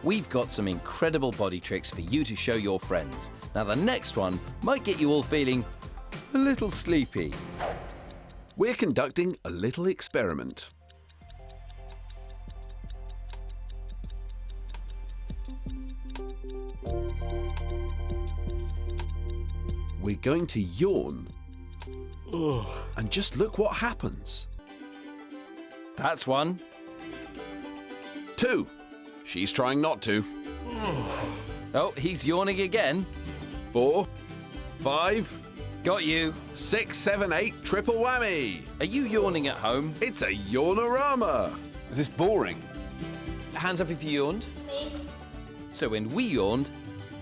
we've got some incredible body tricks for you to show your friends. Now, the next one might get you all feeling a little sleepy. We're conducting a little experiment. We're going to yawn. And just look what happens. That's one. 2. She's trying not to. Oh, he's yawning again. 4, 5, Got you. 6, 7, 8, triple whammy. Are you yawning at home? It's a yawnorama. Is this boring? Hands up if you yawned. Me. So when we yawned,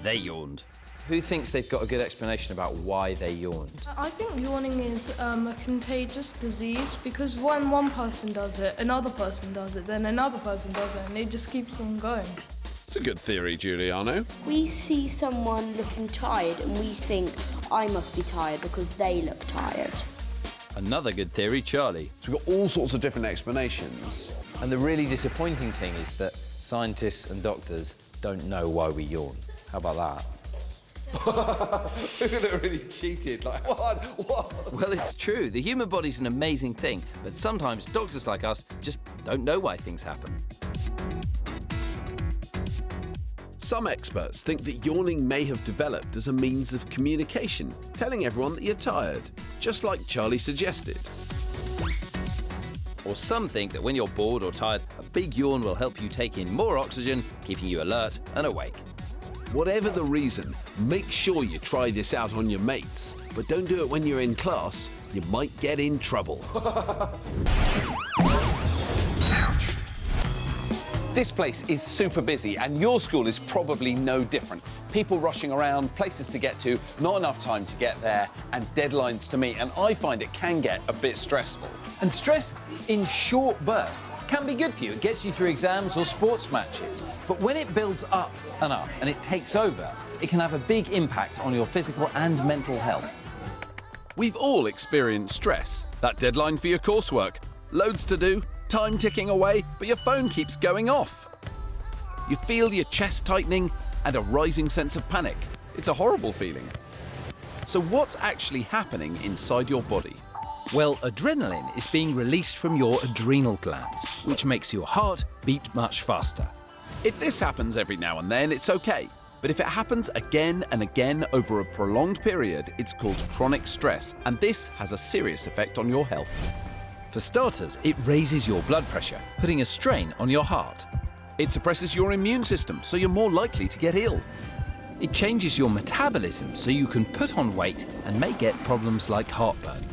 they yawned. Who thinks they've got a good explanation about why they yawned? I think yawning is a contagious disease because when one person does it, another person does it, then another person does it, and it just keeps on going. It's a good theory, Giuliano. We see someone looking tired and we think, I must be tired because they look tired. Another good theory, Charlie. So we've got all sorts of different explanations. And the really disappointing thing is that scientists and doctors don't know why we yawn. How about that? Look at it, really cheated. Like, what? Well, it's true. The human body's an amazing thing, but sometimes doctors like us just don't know why things happen. Some experts think that yawning may have developed as a means of communication, telling everyone that you're tired, just like Charlie suggested. Or some think that when you're bored or tired, a big yawn will help you take in more oxygen, keeping you alert and awake. Whatever the reason, make sure you try this out on your mates, but don't do it when you're in class. You might get in trouble. This place is super busy, and your school is probably no different. People rushing around, places to get to, not enough time to get there, and deadlines to meet, and I find it can get a bit stressful. And stress in short bursts can be good for you. It gets you through exams or sports matches. But when it builds up and it takes over, it can have a big impact on your physical and mental health. We've all experienced stress. That deadline for your coursework, loads to do, time ticking away, but your phone keeps going off. You feel your chest tightening and a rising sense of panic. It's a horrible feeling. So what's actually happening inside your body? Well, adrenaline is being released from your adrenal glands, which makes your heart beat much faster. If this happens every now and then, it's okay. But if it happens again and again over a prolonged period, it's called chronic stress, and this has a serious effect on your health. For starters, it raises your blood pressure, putting a strain on your heart. It suppresses your immune system, so you're more likely to get ill. It changes your metabolism so you can put on weight and may get problems like heartburn.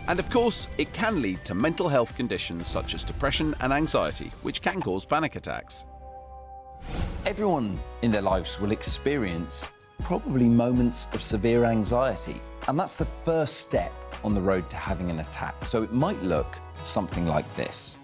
And of course, it can lead to mental health conditions such as depression and anxiety, which can cause panic attacks. Everyone in their lives will experience probably moments of severe anxiety, and that's the first step on the road to having an attack. So it might look something like this.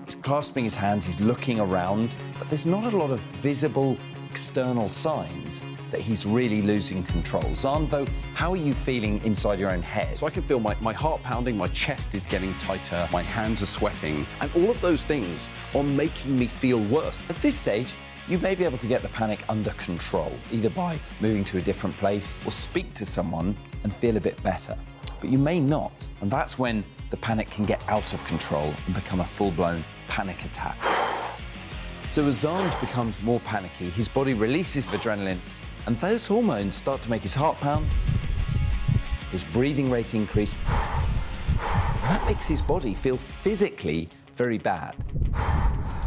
He's clasping his hands, he's looking around, but there's not a lot of visible external signs that he's really losing control. Xand, though, how are you feeling inside your own head? So I can feel my heart pounding, my chest is getting tighter, my hands are sweating, and all of those things are making me feel worse. At this stage, you may be able to get the panic under control, either by moving to a different place or speak to someone and feel a bit better. But you may not, and that's when the panic can get out of control and become a full-blown panic attack. So as Xand becomes more panicky, his body releases the adrenaline, and those hormones start to make his heart pound, his breathing rate increase. That makes his body feel physically very bad.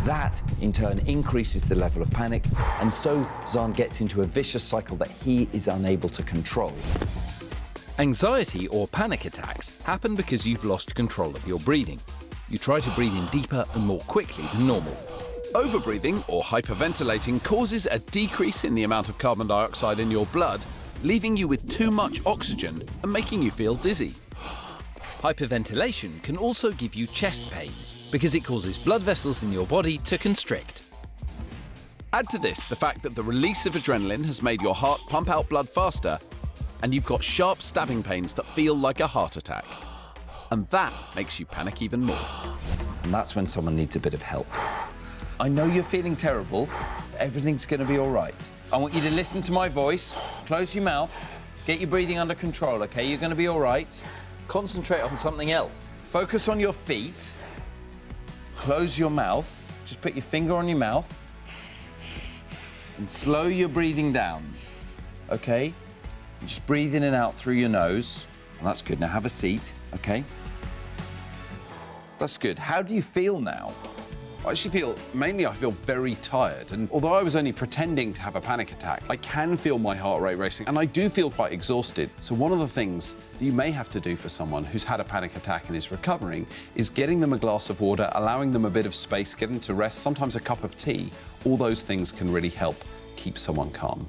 That, in turn, increases the level of panic, and so Xand gets into a vicious cycle that he is unable to control. Anxiety or panic attacks happen because you've lost control of your breathing. You try to breathe in deeper and more quickly than normal. Overbreathing or hyperventilating causes a decrease in the amount of carbon dioxide in your blood, leaving you with too much oxygen and making you feel dizzy. Hyperventilation can also give you chest pains because it causes blood vessels in your body to constrict. Add to this the fact that the release of adrenaline has made your heart pump out blood faster, and you've got sharp stabbing pains that feel like a heart attack. And that makes you panic even more. And that's when someone needs a bit of help. I know you're feeling terrible. Everything's going to be all right. I want you to listen to my voice. Close your mouth. Get your breathing under control, OK? You're going to be all right. Concentrate on something else. Focus on your feet. Close your mouth. Just put your finger on your mouth. And slow your breathing down, OK? Just breathe in and out through your nose. Well, that's good. Now have a seat, OK? That's good. How do you feel now? I feel very tired, and although I was only pretending to have a panic attack, I can feel my heart rate racing, and I do feel quite exhausted. So one of the things that you may have to do for someone who's had a panic attack and is recovering is getting them a glass of water, allowing them a bit of space, getting to rest, sometimes a cup of tea. All those things can really help keep someone calm.